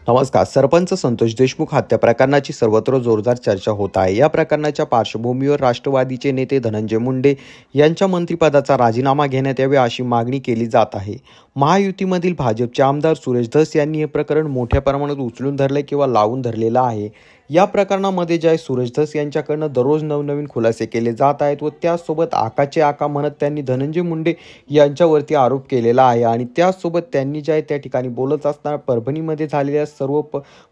नमस्कार. सरपंच संतोष देशमुख हत्या प्रकरणाची सर्वत्र जोरदार चर्चा होत आहे. या प्रकरणाच्या पार्श्वभूमीवर राष्ट्रवादीचे नेते धनंजय मुंडे यांच्या मंत्रिपदाचा राजीनामा घेण्यात यावे अशी मागणी केली जात आहे. महायुतीमधील भाजपचे आमदार सुरेश धस यांनी हे प्रकरण मोठ्या प्रमाणात उचलून धरले किंवा लावून धरलेलं आहे. या प्रकरणामध्ये जे आहे सुरेश धस यांच्याकडनं दररोज नवनवीन खुलासे केले जात आहेत व त्याचसोबत आकाचे आका म्हणत त्यांनी धनंजय मुंडे यांच्यावरती आरोप केलेला आहे. आणि त्याचसोबत त्यांनी जे आहे त्या ठिकाणी बोलत असताना परभणीमध्ये झालेल्या सर्व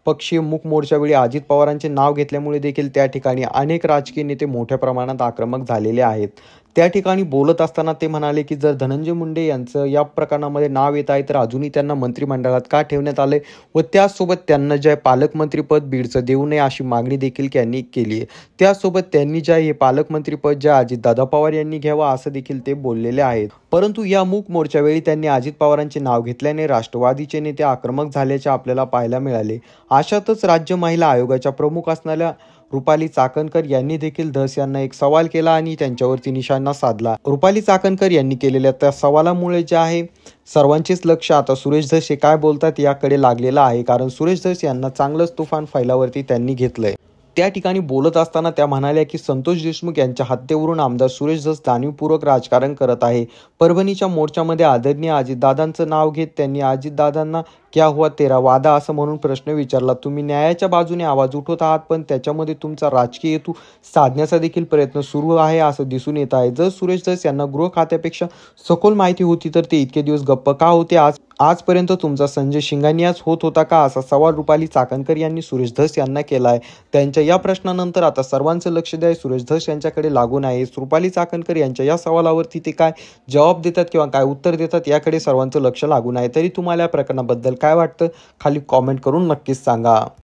पक्षीय मूक मोर्चावेळी अजित पवारांचे नाव घेतल्यामुळे देखील त्या ठिकाणी अनेक राजकीय नेते मोठ्या प्रमाणात आक्रमक झालेले आहेत. त्या ठिकाणी बोलत असताना ते म्हणाले की जर धनंजय मुंडे यांचं या प्रकरणामध्ये नाव येत आहे तर अजूनही त्यांना मंत्रिमंडळात का ठेवण्यात आले व त्याचसोबत त्यांना जे पालकमंत्रीपद बीडचं देऊ नये अशी मागणी देखील त्यांनी केली आहे. त्यासोबत त्यांनी जे हे पालकमंत्रीपद जे अजितदादा पवार यांनी घ्यावं असं देखील ते बोललेले आहेत. परंतु या मूक मोर्चावेळी त्यांनी अजित पवारांचे नाव घेतल्याने राष्ट्रवादीचे नेते आक्रमक झाल्याचे आपल्याला पाहायला मिळाले. अशातच राज्य महिला आयोगाच्या प्रमुख असणाऱ्या रुपाली चाकणकर यांनी देखील धस यांना एक सवाल केला आणि त्यांच्यावरती निशाणा साधला. रुपाली चाकणकर यांनी केलेल्या त्या सवालामुळे जे आहे सर्वांचेच लक्ष आता सुरेश धस हे काय बोलतात याकडे लागलेलं आहे. कारण सुरेश धस यांना चांगलंच तुफान फैलावरती त्यांनी घेतलंय. त्या ठिकाणी बोलत असताना त्या म्हणाल्या की संतोष देशमुख यांच्या हत्येवरून आमदार सुरेश धस जाणीवपूर्वक राजकारण करत आहे. परभणीच्या मोर्चामध्ये आदरणीय अजितदादांचं नाव घेत त्यांनी अजितदादांना क्या हुआ तेरा वादा असं म्हणून प्रश्न विचारला. तुम्ही न्यायाच्या बाजूने आवाज उठवत आहात पण त्याच्यामध्ये तुमचा राजकीय हेतू साधण्याचा देखील प्रयत्न सुरू आहे असं दिसून येत आहे. जर सुरेश धस यांना गृह खात्यापेक्षा सखोल माहिती होती तर ते इतके दिवस गप्प का होते? आजपर्यंत तुमचा संजय शिंगानियाच होत होता का असा सवाल रुपाली चाकणकर यांनी सुरेश धस यांना केला आहे. त्यांच्या या प्रश्नानंतर आता सर्वांचं लक्ष द्या सुरेश धस यांच्याकडे लागून आहे. रुपाली चाकणकर यांच्या या सवालावरती ते काय जबाब देतात किंवा काय उत्तर देतात याकडे सर्वांचं लक्ष लागून आहे. तरी तुम्हाला या प्रकरणाबद्दल काय वाटतं खाली कॉमेंट करून नक्कीच सांगा.